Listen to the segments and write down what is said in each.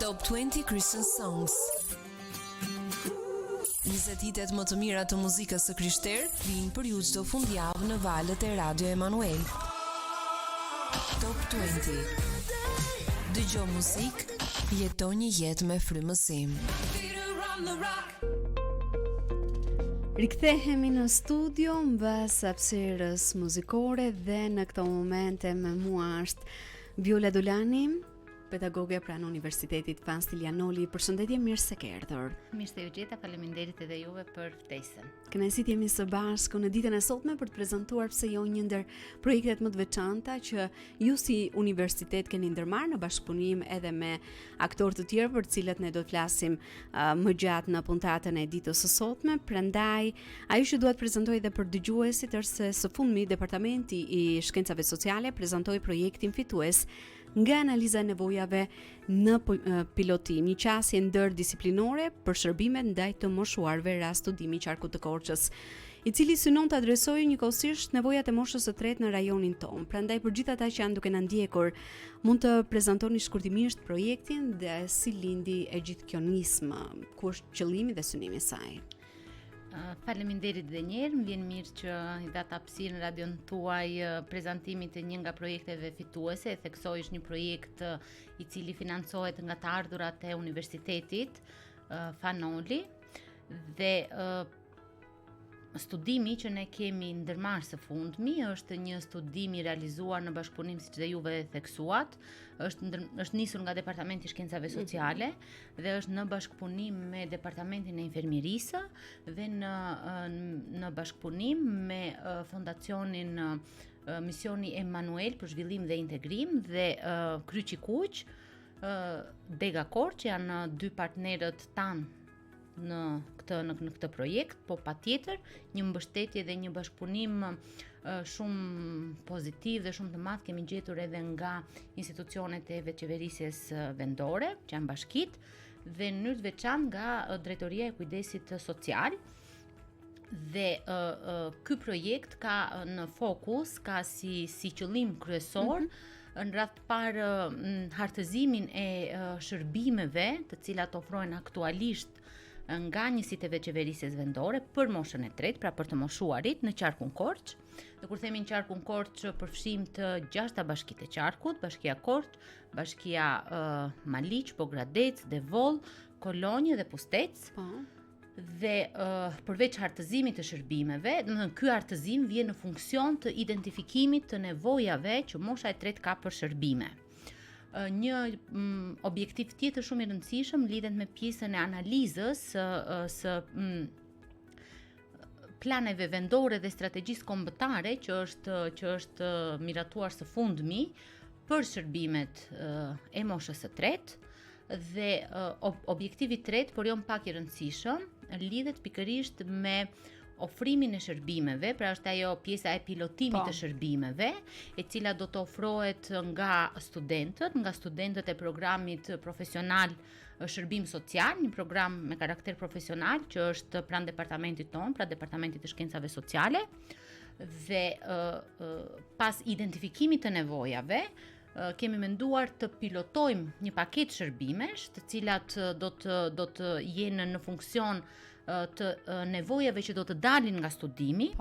Top 20 Christian Songs. 20 hitet më të mira të muzikës së krishterë vijnë për ju çdo fundjavë në valët e Radio Emanuel. Top 20. Dëgjo muzikë, jeto një jetë me frymësim. Rikthehemi në studio mbas hapësirës muzikore dhe në këto momente me mua është Viola Dolani, pedagoge pranë Universitetit Vanstilianoli. Përshëndetje, mirë se ke ardhur. Mirë se u gjeta, faleminderit edhe juve për ftesën. Kënaqësi jemi së bashku në ditën e sotme për të prezantuar pse jo një ndër projektet më të veçanta që ju si universitet keni ndërmarrë në bashkëpunim edhe me aktorë të tjerë për të cilët ne do të flasim më gjatë në puntatën e ditës së sotme. Prandaj, ajo që dua të prezantoj edhe për dëgjuesit është se së fundmi Departamenti i Shkencave Sociale prezantoi projektin fitues nga analiza e nevojave në pilotim, një qasje ndërdisiplinore për shërbimet ndaj të moshuarve rast studimi i qarkut të Korçës, i cili synon të adresojë njëkohësisht nevojat e moshës së tretë në rajonin tonë. Prandaj për gjithë ata që janë duke na ndjekur, mund të prezantoni shkurtimisht projektin dhe si lindi e gjithë kjo nismë, ku është qëllimi dhe synimi i saj. Faleminderit dhe njerë, më vjen mirë që i dha hapësirë në radion tuaj prezantimit të një nga projekteve fituese. E theksoj është një projekt i cili financohet nga të ardhurat e Universitetit Fanoli dhe studimi që ne kemi ndërmarrë së fundmi është një studim i realizuar në bashkëpunim, siç dhe juve theksuat, është nisur nga Departamenti i Shkencave Sociale dhe është në bashkëpunim me Departamentin e Infermierisë dhe në bashkëpunim me Fondacionin Misioni Emanuel për zhvillim dhe integrim dhe Kryqi Kuq, Dega Korç, që janë dy partnerët tanë në këtë projekt, po patjetër një mbështetje dhe një bashkëpunim shumë pozitiv dhe shumë të madh kemi gjetur edhe nga institucionet e veçeverisjes vendore, që janë bashkit, dhe në mënyrë të veçantë nga Drejtoria e Kujdesit Social. Dhe ky projekt ka në fokus, ka si qëllim kryesor në radhë të parë hartëzimin e shërbimeve të cilat ofrohen aktualisht nga njësitë e veçeverisjes vendore për moshën e tretë, pra për të moshuarit në qarkun Korç. Dhe kur themi në qarkun Korç, përfshim të 6 bashkitë e qarkut: Bashkia Korç, Bashkia Maliq, Pogradec, Devoll, Kolonjë dhe Pustec. Dhe përveç hartëzimit të shërbimeve, domethënë ky hartëzim vjen në funksion të identifikimit të nevojave që mosha e tretë ka për shërbime. Një objektiv tjetër shumë i rëndësishëm lidhet me pjesën e analizës së planeve vendore dhe strategjisë kombëtare që është miratuar së fundmi për shërbimet e moshës së tretë. Dhe objektivi i tretë, por jo më pak i rëndësishëm, lidhet pikërisht me ofrimin e shërbimeve, pra është ajo pjesa e pilotimit të shërbimeve, e cila do të ofrohet nga studentët e programit profesional shërbim social, një program me karakter profesional që është pranë departamentit tonë, pra Departamentit të Shkencave Sociale, dhe pas identifikimit të nevojave, kemi menduar të pilotojmë një paketë shërbimesh, të cilat do të jenë në funksion të nevojave që do të dalin nga studimi,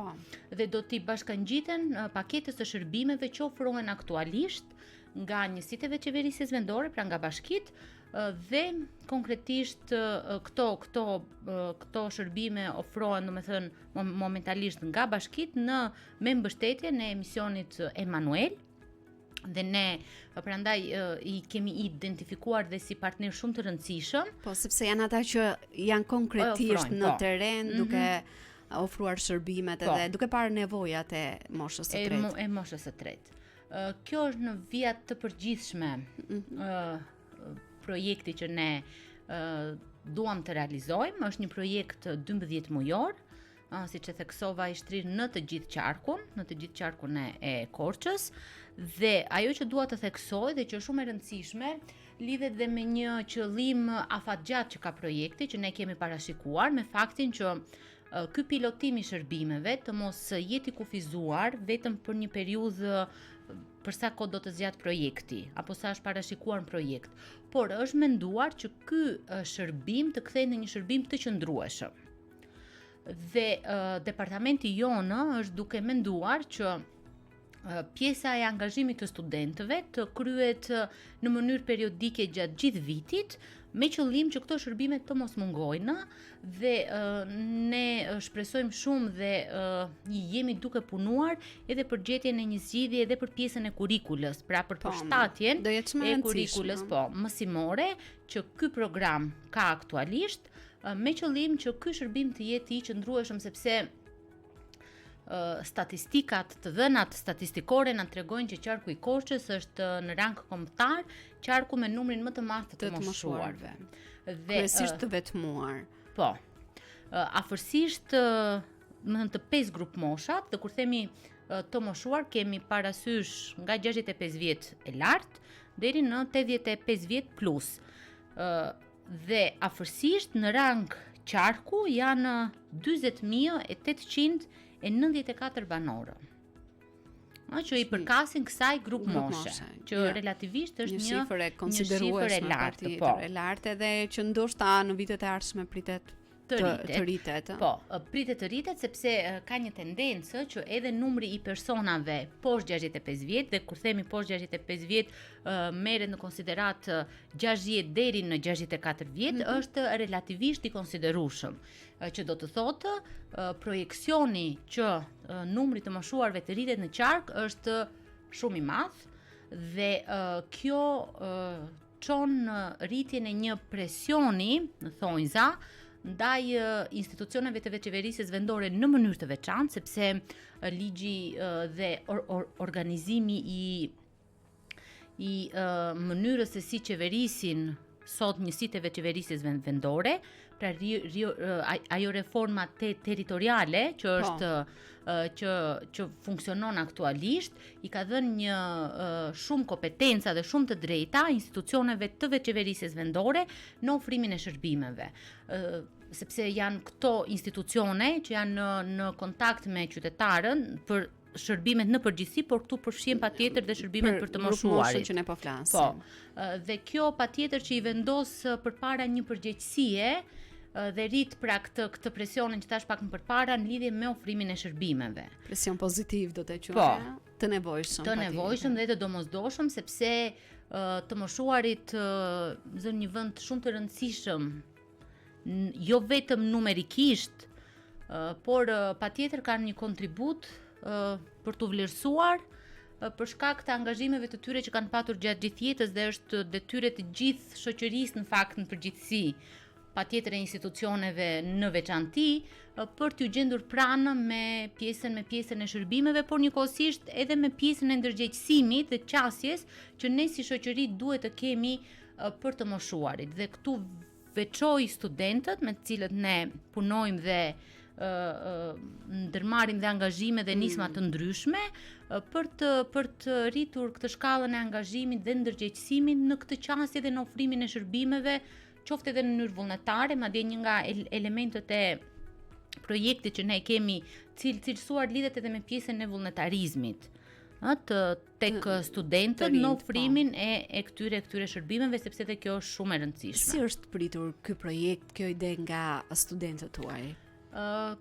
dhe do t'i bashkangjiten paketës të shërbimeve që ofrohen aktualisht nga njësitë e veçeverisjes vendore, pra nga bashkit, dhe konkretisht këto shërbime ofrohen, domethënë momentalisht nga bashkit me mbështetje në misionit Emanuel. Dhe ne prandaj i kemi identifikuar dhe si partner shumë të rëndësishëm. Po, sepse janë ata që janë konkretisht në teren duke ofruar shërbimet edhe duke parë nevojat e moshës së tretë. E moshës së tretë. Kjo është në vijat të përgjithshme projekti që ne duam të realizojmë. Është një projekt 12 mujor, siç e theksova, i shtrirë në të gjithë qarkun e Korçës, dhe ajo që dua të theksoj dhe që është shumë e rëndësishme lidhet dhe me një qëllim afatgjatë që ka projekti, që ne kemi parashikuar, me faktin që ky pilotim i shërbimeve të mos jetë i kufizuar vetëm për një periudhë për sa kohë do të zgjat projekti apo sa është parashikuar në projekt, por është menduar që ky shërbim të kthehej në një shërbim të qëndrueshëm. Dhe departamenti jonë është duke menduar që pjesa e angazhimit të studentëve të kryhet në mënyrë periodike gjatë gjithë vitit, me qëllim që këto shërbime të mos mungojnë dhe ne shpresojmë shumë dhe jemi duke punuar edhe për gjetjen e një zgjidhje edhe për pjesën e kurrikulës, pra për përshtatjen e kurrikulës mësimore që ky program ka aktualisht, me qëllim që ky shërbim të jetë i qëndrueshëm, sepse statistikat të dhënat statistikore na tregojnë që qarku i Korçës është në rang kombëtar qarku me numrin më të madh të moshuarve. Dhe kryesisht të vetmuar. Po. Afërsisht të 5 grup moshat, dhe kur themi të moshuar kemi parasysh nga 65 vjet e lartë deri në 85 vjet plus. Dhe afërsisht në rang qarku janë 40.894 banorë. Që i përkasin kësaj grup moshe, që relativisht është një shifër e lartë, e lartë edhe që ndoshta në vitet e ardhshme pritet të rritet. Po, pritet të rritet sepse ka një tendencë që edhe numri i personave poshtë 65 vjet, dhe kur themi poshtë 65 vjet merret në konsiderat 60 deri në 64 vjet, është relativisht i konsiderueshëm. Që do të thotë projeksioni që numri të moshuarve të rritet në qark është shumë i madh dhe kjo çon rritjen e një presioni, në thonjza, ndaj institucioneve të veçeverisjes vendore në mënyrë të veçantë, sepse ligji dhe organizimi i mënyrës se si qeverisin sot njësitë e veçeverisjes vendore, pra ajo reforma territoriale që është që funksionon aktualisht, i ka dhënë një shumë kompetenca dhe shumë të drejta institucioneve të veçeverisjes vendore në ofrimin e shërbimeve. Sepse janë këto institucione që janë në kontakt me qytetarën për shërbimet në përgjithësi, por këtu përfshihen patjetër dhe shërbimet për të moshuarit që ne po flasim. Po. Dhe kjo patjetër që i vendos përpara një përgjegjësie dhe rrit pra këtë presionin që tash pak më përpara në lidhje me ofrimin e shërbimeve. Presion pozitiv do të quajmë, të nevojshëm. Të nevojshëm dhe të domosdoshëm, sepse të moshuarit zën një vend shumë të rëndësishëm, jo vetëm numerikisht, por patjetër kanë një kontribut për të vlerësuar për shkak të angazhimeve të tyre që kanë patur gjatë gjithë jetës dhe është detyrë të gjithë shoqërisë në fakt në përgjithësi, patjetër e institucioneve në veçanti, për t'u gjendur pranë me pjesën e shërbimeve, por njëkohësisht edhe me pjesën e ndërgjegjësimit dhe qasjes që ne si shoqëri duhet të kemi për të moshuarit. Dhe këtu veçoj studentët me të cilët ne punojmë dhe ndërmarrim dhe angazhime dhe nisma të ndryshme për të rritur këtë shkallën e angazhimit dhe ndërgjegjësimit në këtë qasje dhe në ofrimin e shërbimeve, qoftë edhe në mënyrë vullnetare, madje një nga elementët e projektit që ne kemi cilësuar lidhet edhe me pjesën e vullnetarizmit, tek studentët në ofrimin e këtyre shërbimeve, sepse edhe kjo është shumë e rëndësishme. Si është pritur ky projekt, kjo ide nga studentët tuaj?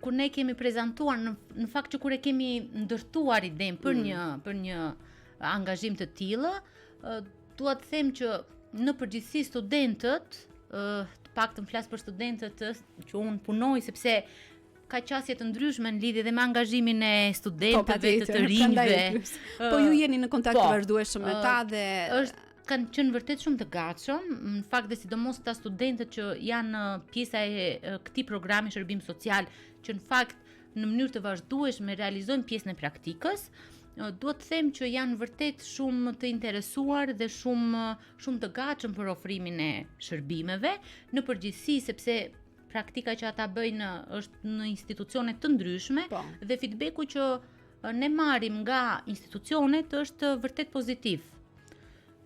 Kur ne kemi prezantuar, në fakt që kur e kemi ndërtuar idenë për një angazhim të tillë, dua të them që në përgjithësi studentët, të paktën flas për studentët që unë punoj, sepse ka qasje të ndryshme në lidhje dhe me angazhimin e studentëve të rinjve. Po ju jeni në kontakt të vazhdueshëm me ta dhe kanë qenë vërtet shumë të gatshëm, në fakt dhe sidomos ta studentët që janë pjesa e këtij programi shërbim social, që në fakt në mënyrë të vazhdueshme realizojnë pjesën e praktikës. Duhet të them që janë vërtet shumë të interesuar dhe shumë të gatshëm për ofrimin e shërbimeve, në përgjithësi sepse praktika që ata bëjnë është në institucione të ndryshme dhe feedbacku që ne marrim nga institucionet është vërtet pozitiv.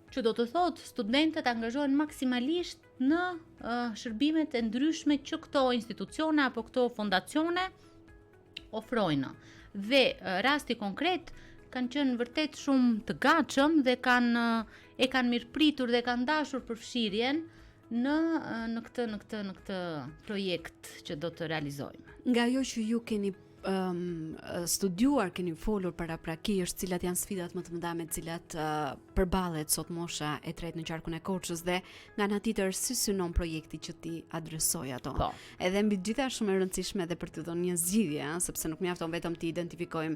Që do të thotë studentët angazhohen maksimalisht në shërbimet e ndryshme që këto institucione apo këto fondacione ofrojnë. Dhe rasti konkret kanë qenë vërtet shumë të gatshëm dhe kanë mirëpritur dhe kanë dashur përfshirjen në këtë projekt që do të realizojmë. Nga ajo që ju keni studiuar, keni folur paraprakisht, cilat janë sfidat më të mëdha me të cilat përballet sot mosha e tretë në qarkun e Korçës dhe nga ana tjetër si synon projekti që ti adresoj ato. Po. Edhe mbi gjitha shumë e rëndësishme edhe për të dhënë një zgjidhje, sepse nuk mjafton vetëm të identifikojmë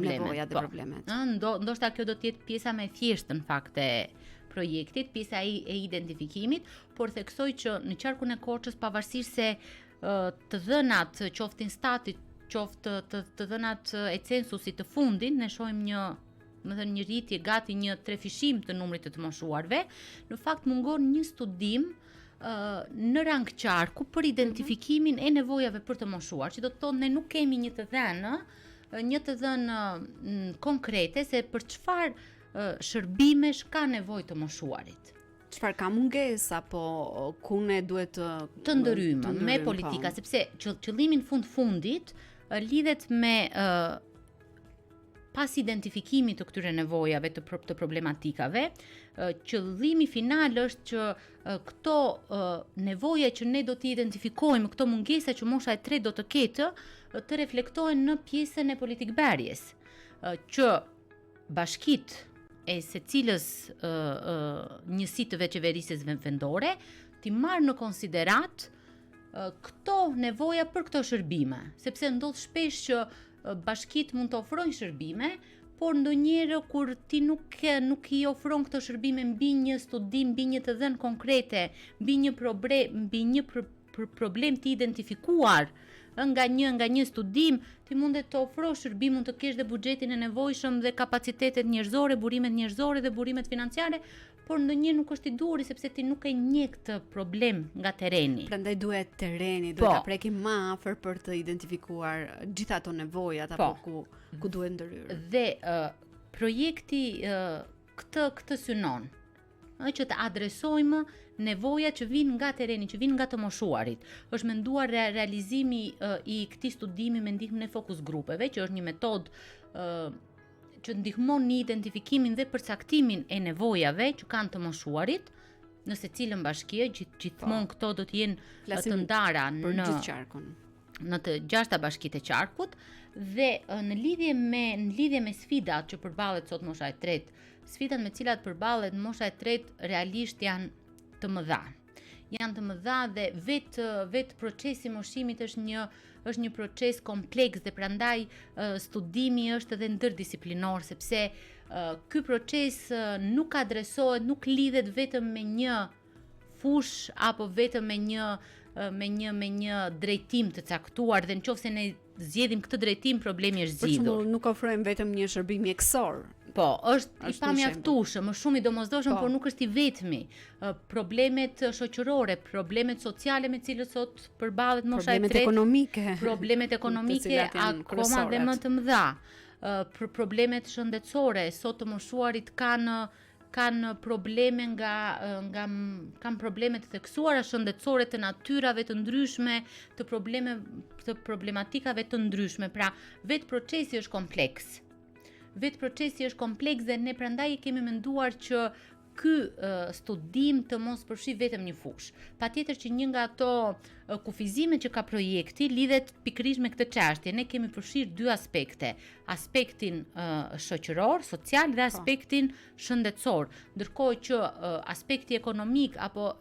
nevojat dhe problemet. Ndoshta kjo do të jetë pjesa më e thjeshtë në fakt e projektit, pjesa e identifikimit, por theksoj që në qarkun e Korçës pavarësisht se të dhënat qoftin statit, qoftë të dhënat e censusit të fundit, ne shohim një rritje gati një trefishim të numrit të moshuarve. Në fakt mungon një studim në rang qarku për identifikimin e nevojave për të moshuar, që do të thonë ne nuk kemi një të dhënë konkrete se për çfarë shërbimesh ka nevojë të moshuarit. Çfarë ka mungesë apo ku ne duhet të ndërhyjmë me politika, sepse qëllimi në fundit lidhet me pas identifikimit të këtyre nevojave të problematikave. Qëllimi final është që këto nevoja që ne do t'i identifikojmë, këto mungesa që mosha e tretë do të ketë, të reflektohen në pjesën e politikbërjes, që bashkitë e secilës njësi të veçeverisjes vendore t'i marrë në konsiderat këto nevoja për këto shërbime, sepse ndodh shpesh që bashkit mund të ofrojnë shërbime, por ndonjëherë kur ti nuk i ofron këto shërbime mbi një studim, mbi një të dhënë konkrete, mbi një problem të identifikuar nga një studim, ti mundet të ofrosh shërbim, mund të kesh dhe buxhetin e nevojshëm dhe kapacitetet njerëzore, burimet njerëzore dhe burimet financiare, por ndonjëherë nuk është i duhur sepse ti nuk e njeh këtë problem nga tereni. Prandaj duhet tereni, duhet ta prekim më afër për të identifikuar gjitha ato nevojat apo ku duhet ndërhyrë. Dhe projekti këtë synon, që të adresojmë nevoja që vinë nga tereni, që vinë nga të moshuarit. Është menduar realizimi i këtij studimi me ndihmën e fokus grupeve, që është një metodë që ndihmon në identifikimin dhe përcaktimin e nevojave që kanë të moshuarit në secilën bashkie. Gjithmonë këto do të jenë të ndara në gjithë qarkun, në të 6 bashkitë e qarkut, dhe në lidhje me sfidat që përballet sot mosha e tretë. Sfidat me cilat përballet mosha e tretë realisht janë të mëdha. Dhe vetë procesi moshimit është një proces kompleks dhe prandaj studimi është edhe ndërdisiplinor, sepse ky proces nuk adresohet, nuk lidhet vetëm me një fush apo vetëm me një drejtim të caktuar, dhe nëse ne zgjedhim këtë drejtim, problemi është zgjidhur. Për shembull, nuk ofrojmë vetëm një shërbim mjekësor. Po, është i pamjaftueshëm, është shumë i domosdoshëm, por nuk është i vetmi. Problemet shoqërore, problemet sociale me cilët sot përballet mosha e tretë, problemet ekonomike akoma dhe më të mëdha. Problemet shëndetësore, sot të moshuarit kanë probleme kanë probleme të theksuara shëndetësore të natyrave të ndryshme, të problematikave të ndryshme. Pra, vetë procesi është kompleks. Dhe ne prandaj kemi menduar që ky studim të mos përfshi vetëm një fush. Patjetër që një nga ato kufizimet që ka projekti lidhet pikërisht me këtë çështje. Ne kemi përfshirë 2 aspekte, aspektin shoqëror, social dhe aspektin shëndetësor, ndërkohë që aspekti ekonomik apo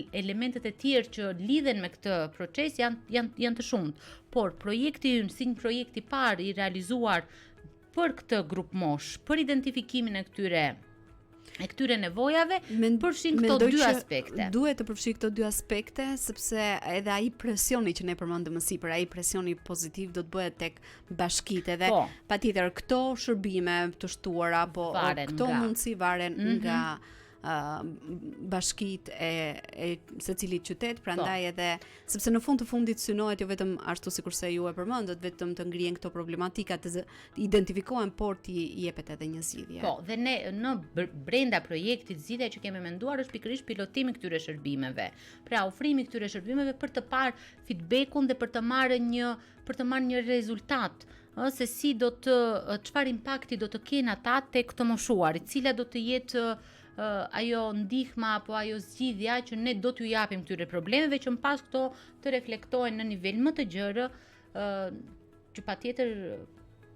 elementet e tjerë që lidhen me këtë proces janë të shumtë. Por projekti ynë, si një projekt i parë i realizuar për këtë grup mosh, për identifikimin e këtyre nevojave, përfshin këto 2 aspekte. Duhet të përfshi këto 2 aspekte, sepse edhe ai presioni që ne përmendëm më sipër, ai presioni pozitiv do të bëhet tek bashkitë dhe patjetër këto shërbime të shtuara apo këto mundësi varen nga bashkitë e secilit qytet, prandaj edhe sepse në fund të fundit synohet jo vetëm ashtu sikurse ju e përmendët, vetëm të ngrihen këto problematika, të identifikohen, por t'i jepet edhe një zgjidhje. Po, dhe ne në brenda projektit zgjidhja që kemi menduar është pikërisht pilotimi këtyre shërbimeve. Pra, ofrimi këtyre shërbimeve për të parë feedbackun dhe për të marrë një rezultat se si do të çfarë impakti do të kenë ata tek të moshuarit, cila do të jetë ajo ndihma apo ajo zgjidhja që ne do t'ju japim këtyre problemeve që më pas këto të reflektohen në nivel më të gjerë, që patjetër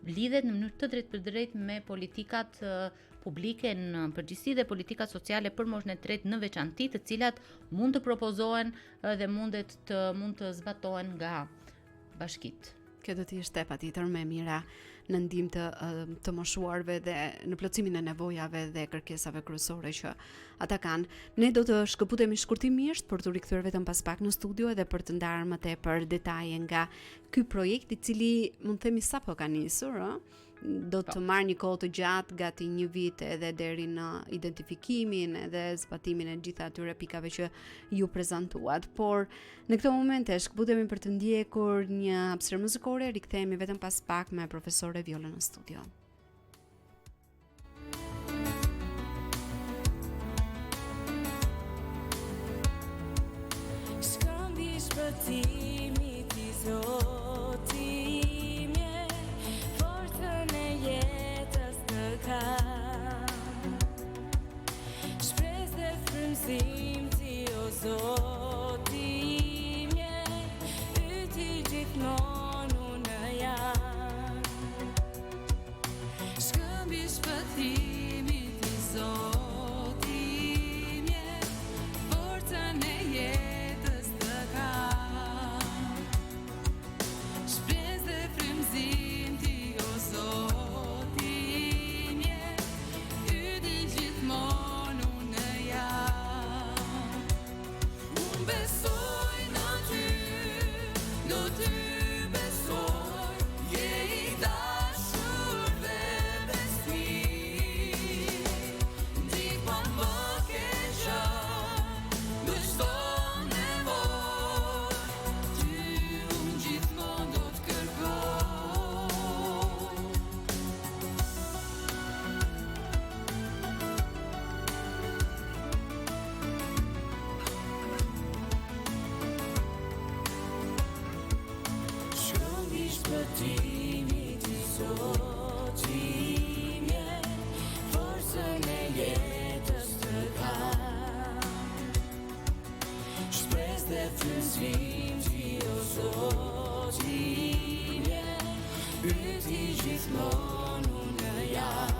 lidhet në mënyrë të drejtë për drejtë me politikat publike në përgjithësi dhe politikat sociale për moshën e tretë në veçanti, të cilat mund të propozohen dhe mund të zbatohen nga bashkitë. Kjo do të ishte patjetër më mira në ndihmë të moshuarve dhe në plotësimin e nevojave dhe kërkesave kryesore që ata kanë. Ne do të shkëputemi shkurtimisht për të rikthyer vetëm pas pak në studio edhe për të ndarë më tepër detaje nga ky projekt i cili mund të themi sapo ka nisur, do të marrë një kohë të gjatë, gati 1 vit edhe deri në identifikimin edhe zbatimin e gjitha atyre pikave që ju prezantuat. Por në këtë moment shkëputemi për të ndjekur një hapësirë muzikore, rikthehemi vetëm pas pak me profesore Viola në studio. Shkëmbish për timi ti zoti shpres dhe frymëzim ti o Zoti imje, yti gjithmonë unë jam. Shkëmbish pëtimi ti Zoti imje, forcën e jetës të kam. Shpres dhe frymëzim ti o Zoti Shpëtimi ti Zoti imje, forcën e jetës të kam. Shpres dhe frymëzim ti o Zoti imje, yti gjithmonë unë jam.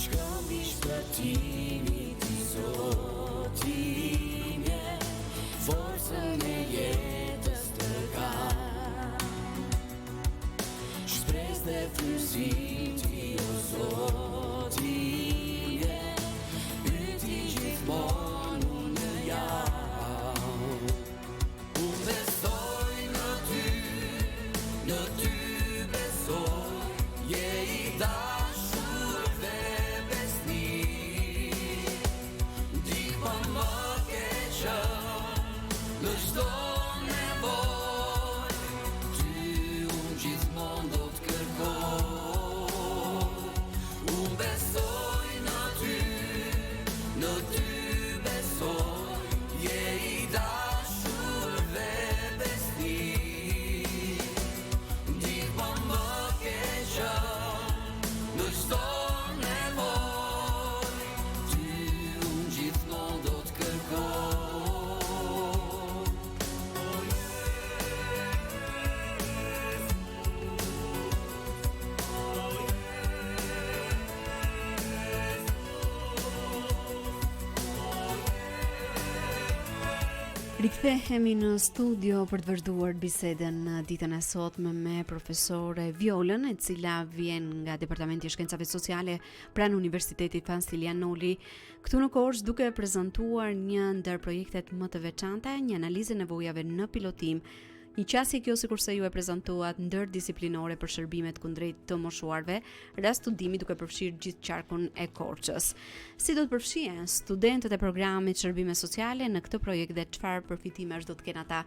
Shkëmbish shpëtimi ti Zoti imje, forcën e jetës të kam. Shpres dhe frymëzim ti o Zoti imje, yti gjithmonë unë jam. Unë besoj në ty besoj, je i dashur dhe besnik. Ndihma më ke qenë në çdo nevojë, ty unë gjithmonë do të kërkoj. Unë besoj në ty besoj, je i dashur dhe besnik. Ndihma më ke qenë në çdo nevojë, ty unë gjithmonë do të kërkoj. Rikthehemi në studio për të vazhduar bisedën në ditën e sotme me profesore Violën, e cila vjen nga Departamenti i Shkencave Sociale pranë Universitetit Fansilianoli, këtu në Korçë, duke prezantuar një ndër projektet më të veçanta, një analizë e nevojave në pilotim. Një qasje kjo sikurse ju e prezantuat ndërdisiplinore për shërbimet kundrejt të moshuarve, rast studimi duke përfshirë gjithë qarkun e Korçës. Si do të përfshihen studentët e programit shërbime sociale në këtë projekt dhe çfarë përfitimesh do të kenë ata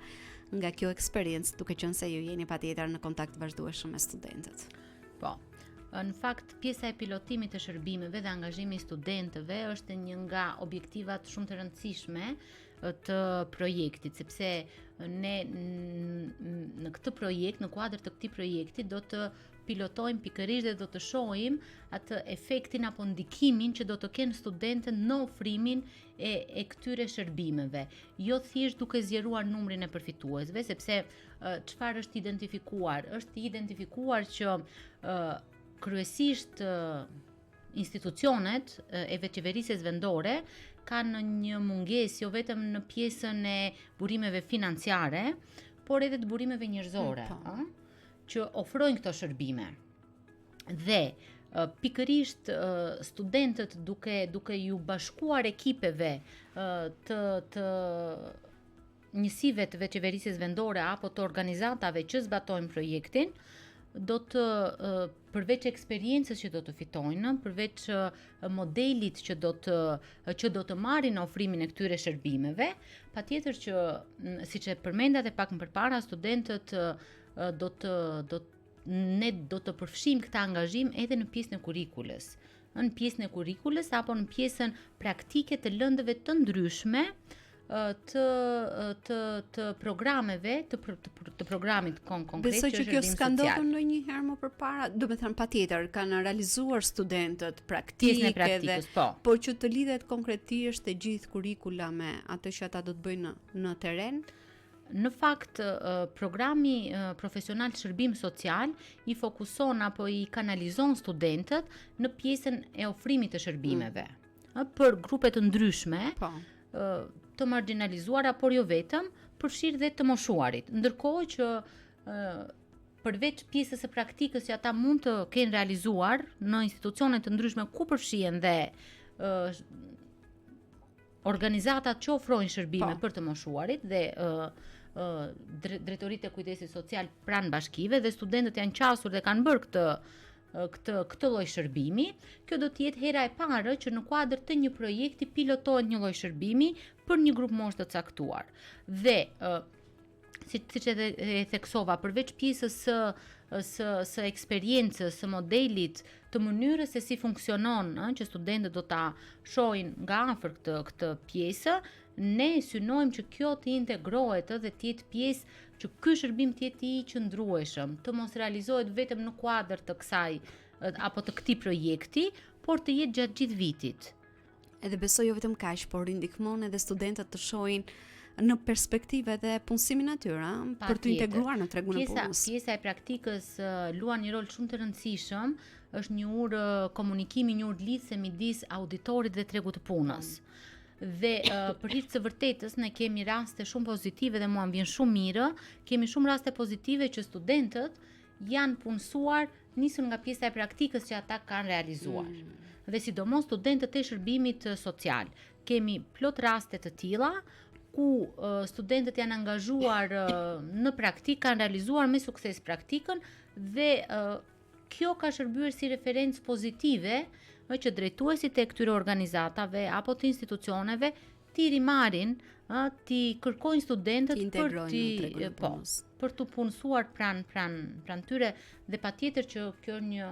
nga kjo eksperiencë, duke qenë se ju jeni patjetër në kontakt vazhdueshëm me studentët? Po. Në fakt, pjesa e pilotimit të shërbimeve dhe angazhimi i studentëve është një nga objektivat shumë të rëndësishme të projektit, sepse ne në këtë projekt, në kuadër të këtij projekti do të pilotojmë pikërisht dhe do të shohim atë efektin apo ndikimin që do të kenë studentët në ofrimin e këtyre shërbimeve. Jo thjesht duke zgjeruar numrin e përfituesve, sepse çfarë është identifikuar? Është identifikuar që kryesisht institucionet e veçëverisjes vendore kanë një mungesë jo vetëm në pjesën e burimeve financiare, por edhe të burimeve njerëzore, që ofrojnë këto shërbime. Dhe pikërisht studentët duke ju bashkuar ekipeve të njësive të veçëverisjes vendore apo të organizatave që zbatojnë projektin, do të përveç eksperiencës që do të fitojnë, përveç modelit që do të marrin në ofrimin e këtyre shërbimeve, patjetër që siç e përmenda edhe pak më përpara, studentët ne do të përfshijmë këtë angazhim edhe në pjesën e kurrikulës. Në pjesën e kurrikulës apo në pjesën praktike të lëndëve të ndryshme të programeve të programit konkret. Besoj që kjo s'ka ndodhur ndonjëherë më përpara, do të thënë patjetër kanë realizuar studentët praktike dhe por që të lidhet konkretisht e gjithë kurrikula me atë që ata do të bëjnë në terren. Në fakt, programi profesional shërbim social i fokuson apo i kanalizon studentët në pjesën e ofrimit të shërbimeve për grupe të ndryshme, të marginalizuara, por jo vetëm, përfshirë dhe të moshuarit. Ndërkohë që përveç pjesës së praktikës që ata mund të kenë realizuar në institucione të ndryshme ku përfshihen dhe organizatat që ofrojnë shërbime për të moshuarit dhe drejtoritë e kujdesit social pranë bashkive dhe studentët janë qasur dhe kanë bërë këtë lloj shërbimi, kjo do të jetë hera e parë që në kuadër të një projekti pilotohet një lloj shërbimi për një grup moshë të caktuar. Dhe siç e theksova, përveç pjesës së eksperiencës, së modelit, të mënyrës se si funksionon, që studentët do ta shohin nga afër këtë pjesë, ne synojmë që kjo të integrohet dhe të jetë pjesë që ky shërbim të jetë i qëndrueshëm, të mos realizohet vetëm në kuadër të kësaj apo të këtij projekti, por të jetë gjatë gjithë vitit. Edhe besoj jo vetëm kaq, por ndihmon edhe studentët të shohin në perspektive dhe punësimin atyre për të integruar në tregun e punës. Pjesa e praktikës luan një rol shumë të rëndësishëm, është një urë komunikimi, një urë lidhse midis auditorit dhe tregut të punës. Dhe për hir të vërtetës ne kemi raste shumë pozitive dhe mua më vjen shumë mirë, kemi shumë raste pozitive që studentët janë punësuar nisur nga pjesa e praktikës që ata kanë realizuar. Dhe sidomos studentët e shërbimit social. Kemi plot raste të tilla ku studentët janë angazhuar në praktikë, kanë realizuar me sukses praktikën dhe kjo ka shërbyer si referencë pozitive që drejtuesit e këtyre organizatave apo të institucioneve ti rimarin, ti kërkojnë studentët për të punësuar pranë tyre dhe patjetër që kjo është një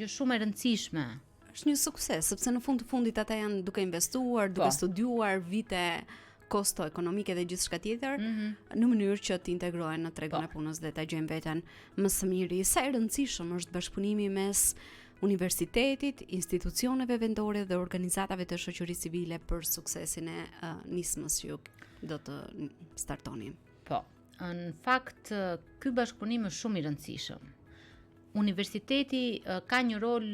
gjë shumë e rëndësishme. Është një sukses, sepse në fund të fundit ata janë duke investuar, duke studiuar vite kosto ekonomike dhe gjithçka tjetër në mënyrë që të integrohen në tregun e punës dhe ta gjejnë veten më së miri. Sa e rëndësishëm është bashkëpunimi mes universitetit, institucioneve vendore dhe organizatave të shoqërisë civile për suksesin e nismës që do të startoni. Po, në fakt ky bashkëpunim është shumë i rëndësishëm. Universiteti ka një rol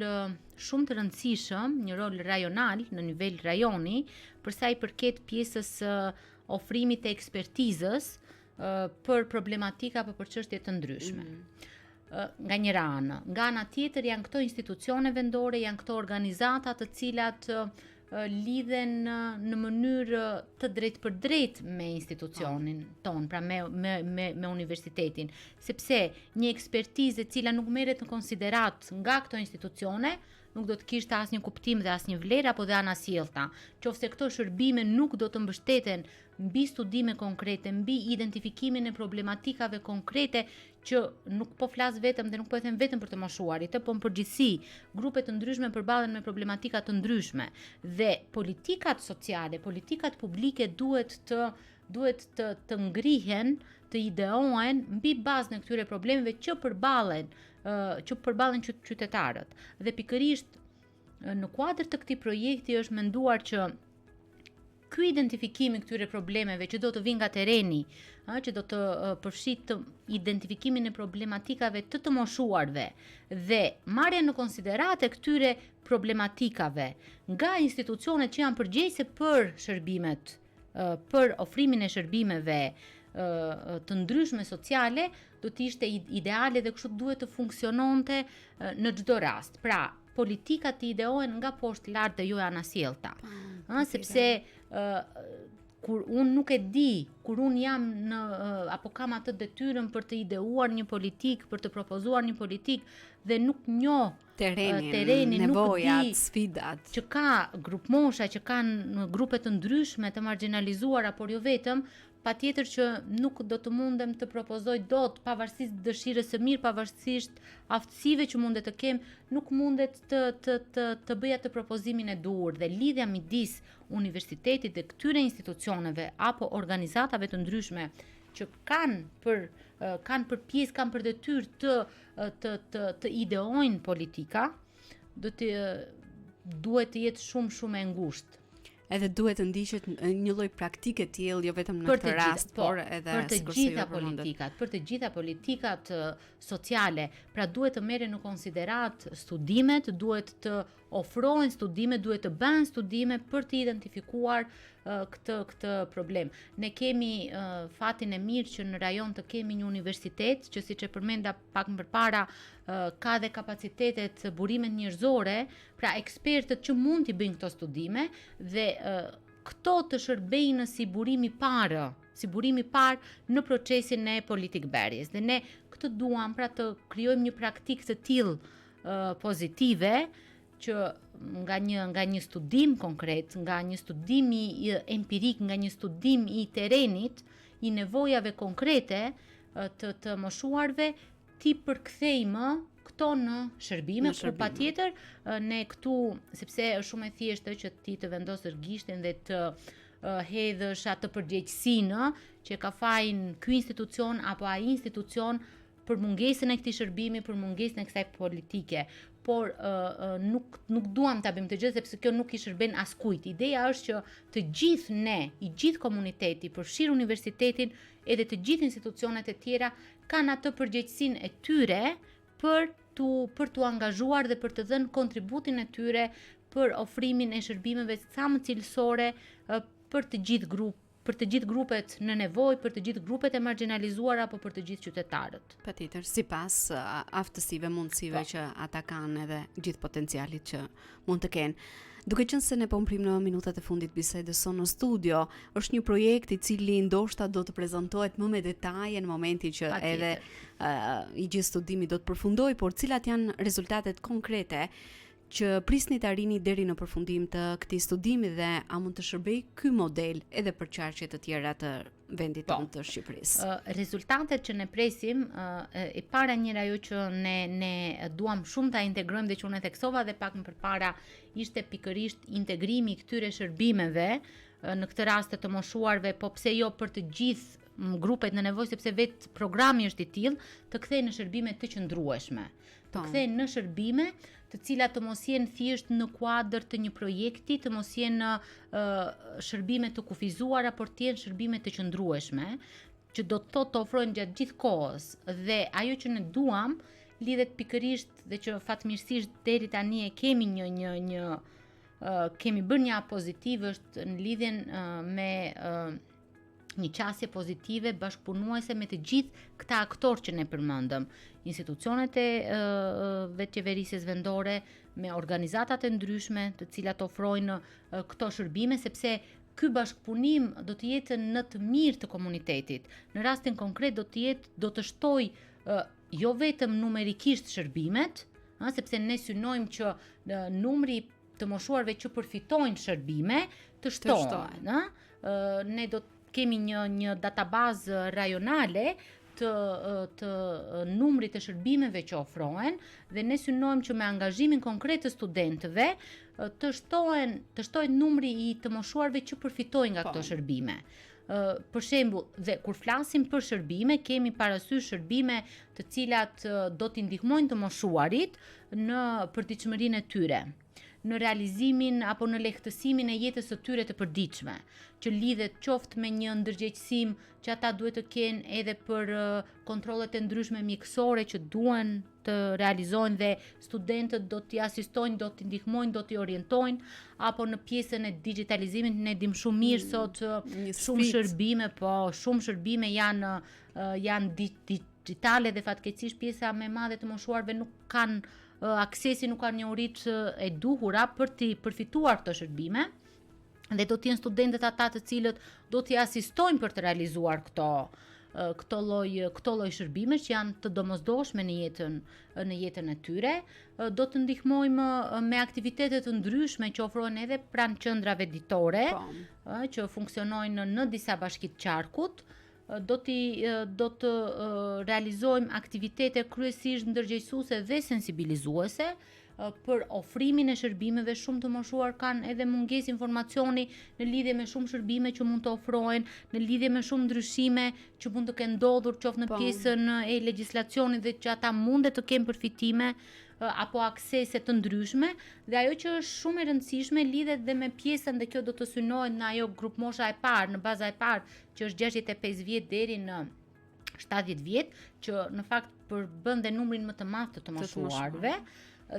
shumë të rëndësishëm, një rol rajonal në nivel rajoni, për sa i përket pjesës ofrimit të ekspertizës për problematika apo për çështje të ndryshme. Nga njëra anë, nga ana tjetër janë këto institucione vendore, janë këto organizata të cilat lidhen në mënyrë të drejt për drejt me institucionin ton, pra me universitetin, sepse një ekspertizë e cila nuk merret në konsiderat nga këto institucione nuk do të kishte asnjë kuptim dhe asnjë vlerë apo dhe anasjellta. Qofse këto shërbime nuk do të mbështeten mbi studime konkrete, mbi identifikimin e problematikave konkrete që nuk po flas vetëm dhe nuk po e them vetëm për të moshuarit, po në përgjithësi, grupe të ndryshme përballen me problematika të ndryshme dhe politikat sociale, politikat publike duhet të ngrihen, të ideohen mbi bazën e këtyre problemeve që përballen qytetarët. Dhe pikërisht në kuadër të këtij projekti është menduar që ky identifikimi këtyre problemeve që do të vinë nga tereni, që do të përfshijë identifikimin e problematikave të moshuarve dhe marrja në konsiderate këtyre problematikave nga institucionet që janë përgjegjëse për shërbimet, për ofrimin e shërbimeve të ndryshme sociale, do të ishte ideale dhe kështu duhet të funksiononte në çdo rast. Pra, politikat të ideohen nga poshtë lart dhe jo anasjellta. Sepse kur unë nuk e di, kur unë jam apo kam atë detyrën për të ideuar një politik, për të propozuar një politik dhe nuk njoh terenin, nevojat, nuk di sfidat që ka grupmosha, që kanë grupe të ndryshme të marginalizuara, por jo vetëm, patjetër që nuk do të mundem të propozoj dot, pavarësisht dëshirës së mirë, pavarësisht aftësive që mundet të kem, nuk mundet të bëja të propozimin e duhur dhe lidhja midis universitetit dhe këtyre institucioneve apo organizatave të ndryshme që kanë për pjesë, kanë për detyrë të ideojnë politika, duhet të jetë shumë e ngushtë. Edhe duhet të ndiqet një lloj praktike të tillë, jo vetëm në këtë rast, por edhe për të gjitha politikat sociale. Pra duhet të merren në konsiderat studimet, duhet të ofrohen studime, duhet të bëhen studime për të identifikuar këtë problem. Ne kemi fatin e mirë që në rajon të kemi një universitet që, siç e përmenda pak më përpara, ka dhe kapacitetet burimet njerëzore, pra ekspertët që mund t'i bëjnë këto studime dhe këto të shërbejnë si burimi parë në procesin e politik berjes. Dhe ne këtë duam, pra të krijojmë një praktikë të tillë pozitive që nga një studim konkret, nga një studim empirik, nga një studim i terenit, i nevojave konkrete të moshuarve, ti përkthejmë këto në shërbime, ku patjetër ne këtu, sepse është shumë e thjeshtë që ti të vendosësh gishtin dhe të hedhësh atë përgjegjësinë që ka fajin ky institucion apo ai institucion për mungesën e këtij shërbimi, për mungesën e kësaj politike. Por nuk duam ta bëjmë të gjë sepse kjo nuk i shërben askujt. Ideja është që të gjithë ne, i gjithë komuniteti, përfshirë universitetin, edhe të gjithë institucionet e tjera kanë atë përgjegjësinë e tyre për t'u angazhuar dhe për të dhënë kontributin e tyre për ofrimin e shërbimeve sa më cilësore për të gjithë grupet në nevojë, për të gjithë grupet e marginalizuara apo për të gjithë qytetarët. Patjetër, sipas aftësive, mundësive që ata kanë edhe gjithë potencialit që mund të kenë. Duke qenë se ne po mprim në minutat e fundit bisedës sonë në studio, është një projekt i cili ndoshta do të prezantohet më me detaje në momentin që edhe i gjithë studimi do të përfundoj, por cilat janë rezultatet konkrete që prisni të arrini deri në përfundim të këtij studimi dhe a mund të shërbej ky model edhe për qarqe të tjera të vendit tonë të Shqipërisë. Rezultatet që ne presim, e para njëra ajo që ne duam shumë ta integrojmë dhe që unë e theksova dhe pak më përpara, ishte pikërisht integrimi i këtyre shërbimeve në këtë rast të moshuarve, po pse jo për të gjithë grupet në nevojë, sepse vetë programi është i tillë të kthejë në shërbime të qëndrueshme. Të kthejë në shërbime të cilat të mos jenë thjesht në kuadër të një projekti, të mos jenë shërbime të kufizuara, por të jenë shërbime të qëndrueshme, që do të ofrojnë gjatë gjithë kohës. Dhe ajo që ne duam lidhet pikërisht dhe që fatmirësisht deri tani e kemi kemi bërë një pozitiv, është në lidhjen me një qasje pozitive bashkëpunuese me të gjithë këta aktorë që ne përmendëm, institucionet e qeverisjes vendore, me organizatat e ndryshme të cilat ofrojnë këto shërbime, sepse ky bashkëpunim do të jetë në të mirë të komunitetit. Në rastin konkret do të shtojë jo vetëm numerikisht shërbimet, sepse ne synojmë që numri të moshuarve që përfitojnë shërbime të shtohen, ne do kemi një databazë rajonale të numrit të shërbimeve që ofrohen dhe ne synojmë që me angazhimin konkret të studentëve të shtohen numri i të moshuarve që përfitojnë nga këto shërbime. Për shembull, dhe kur flasim për shërbime, kemi parasysh shërbime të cilat do t'i ndihmojnë të moshuarit në përditshmërinë e tyre, në realizimin apo në lehtësimin e jetës së tyre të përditshme, që lidhet qoftë me një ndërgjegjësim që ata duhet të kenë edhe për kontrollet e ndryshme mjekësore që duhen të realizojnë dhe studentët do t'i asistojnë, do t'i ndihmojnë, do t'i orientojnë, apo në pjesën e digitalizimit ne dim shumë mirë sot shumë shërbime janë digitale dhe fatkeqësisht pjesa më e madhe të moshuarve nuk kanë aksesi, nuk kanë njohuritë e duhura për të përfituar këto shërbime dhe do të jenë studentët ata të cilët do t'i asistojnë për të realizuar këto lloj shërbime që janë të domosdoshme në jetën e tyre. Do të ndihmojmë me aktivitete të ndryshme që ofrohen edhe pranë qendrave ditore, që funksionojnë në disa bashki të qarkut. Do të realizojmë aktivitete kryesisht ndërgjegjësuese dhe sensibilizuese për ofrimin e shërbimeve. Shumë të moshuar kanë edhe mungesë informacioni në lidhje me shumë shërbime që mund të ofrohen, në lidhje me shumë ndryshime që mund të kenë ndodhur qoftë në pjesën e legjislacionit dhe që ata mundet të kenë përfitime apo aksese të ndryshme, dhe ajo që është shumë e rëndësishme lidhet dhe me pjesën, dhe kjo do të synohet në ajo grup mosha e parë, në baza e parë, që është 65 vjet deri në 70 vjet, që në fakt përbën dhe numrin më të madh të moshuarve,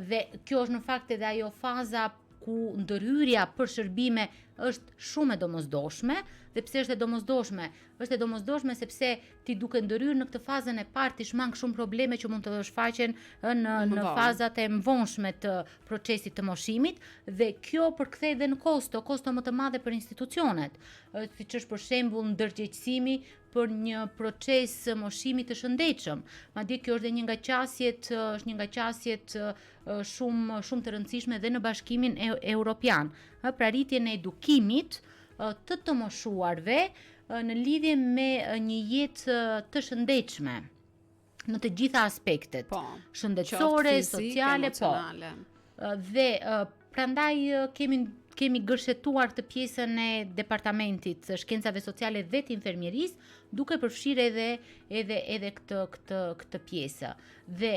dhe kjo është në fakt edhe ajo faza ku ndërhyrja për shërbime është shumë e domosdoshme. Dhe pse është e domosdoshme? Është e domosdoshme sepse ti duke ndërhyrë në këtë fazën e parë ti shmang shumë probleme që mund të shfaqen në fazat e mvonshme të procesit të moshimit, dhe kjo përkthej dhe në kosto më të madhe për institucionet, siç është për shembull ndërgjegjësimi për një proces moshimi të shëndetshëm. Madje kjo është një nga qasjet shumë të rëndësishme dhe në Bashkimin Evropian, pra rritjen e edukimit të moshuarve në lidhje me një jetë të shëndetshme në të gjitha aspektet, shëndetësore, sociale, dhe prandaj kemi gërshetuar të pjesën e departamentit të shkencave sociale dhe të infermierisë, duke përfshirë edhe këtë pjesë. Dhe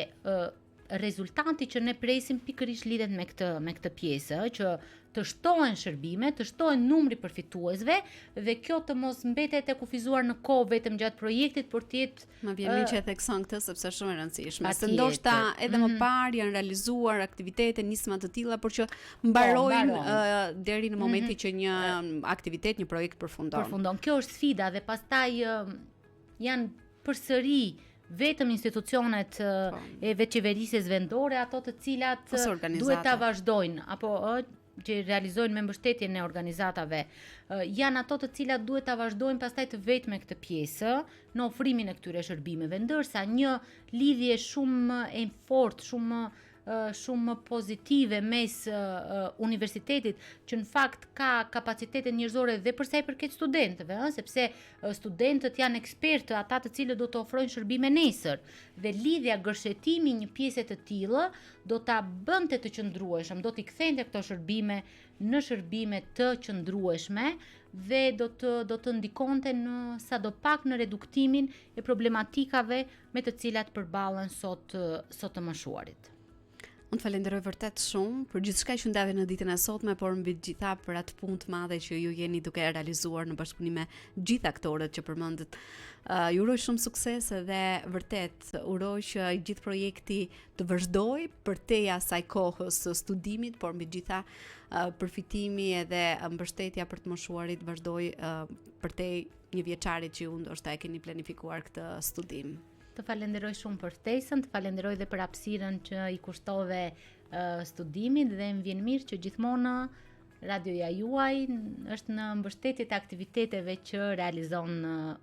rezultati që ne presim pikërisht lidhet me këtë pjesë, që të shtohen shërbime, të shtohen numri përfituesve, dhe kjo të mos mbetet e kufizuar në kohë vetëm gjatë projektit, por të jetë më vjen mirë që e thekson këtë sepse është shumë e rëndësishme. Se ndoshta edhe më parë janë realizuar aktivitete, nisma të tilla, por që mbarojnë deri në momentin që një aktivitet, një projekt përfundon. Kjo është sfida, dhe pastaj janë përsëri vetëm institucionet e veçeverisjes vendore, ato të cilat duhet ta vazhdojnë apo që realizojnë me mbështetjen e organizatave, janë ato të cilat duhet ta vazhdojnë pastaj të vetë me këtë pjesë në ofrimin e këtyre shërbimeve, ndërsa një lidhje shumë e fortë, shumë pozitive mes universitetit, që në fakt ka kapacitete njerëzore dhe për sa i përket studentëve, sepse studentët janë ekspertë, ata të cilët do të ofrojnë shërbime nesër, dhe lidhja, gërshetimi një pjesë të tillë do ta bënte të qëndrueshëm, do t'i kthente këto shërbime në shërbime të qëndrueshme, dhe do të ndikonte në sadopak në reduktimin e problematikave me të cilat përballen sot të moshuarit. Unë të falenderoj vërtet shumë për gjithçka që ndave në ditën e sotme, por mbi të gjitha për atë punë të madhe që ju jeni duke realizuar në bashkëpunim me gjithë aktorët që përmendët. Ju uroj shumë sukses dhe vërtet uroj që gjithë projekti të vazhdojë përteja asaj kohës së studimit, por mbi të gjitha përfitimi edhe mbështetja për të moshuarit vazhdojë përtej një vjeçarit që ju ndoshta e keni planifikuar këtë studim. Të falenderoj shumë për ftesën, të falenderoj dhe për hapësirën që i kushtove studimit, dhe më vjen mirë që gjithmonë radioja juaj është në mbështetje të aktiviteteve që realizon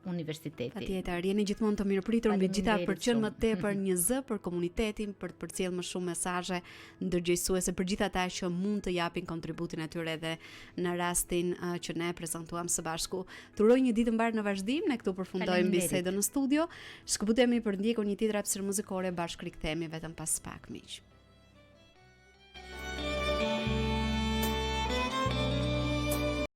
universiteti. Patjetër, jeni gjithmonë të mirëpritur mbi gjitha për Faleminderit qenë më shumë. tepër një zë për komunitetin, për të përcjellë më shumë mesazhe ndërgjegjësuese për gjithë ata që mund të japin kontributin e tyre edhe në rastin që ne prezantuam së bashku. Turoj një ditë mbar në vazhdim, ne këtu përfundojmë Faleminderit. bisedën në studio. Shkëputemi për ndjekur një tjetër hapësirë muzikore, bashkë rikthehemi vetëm pas pak miq.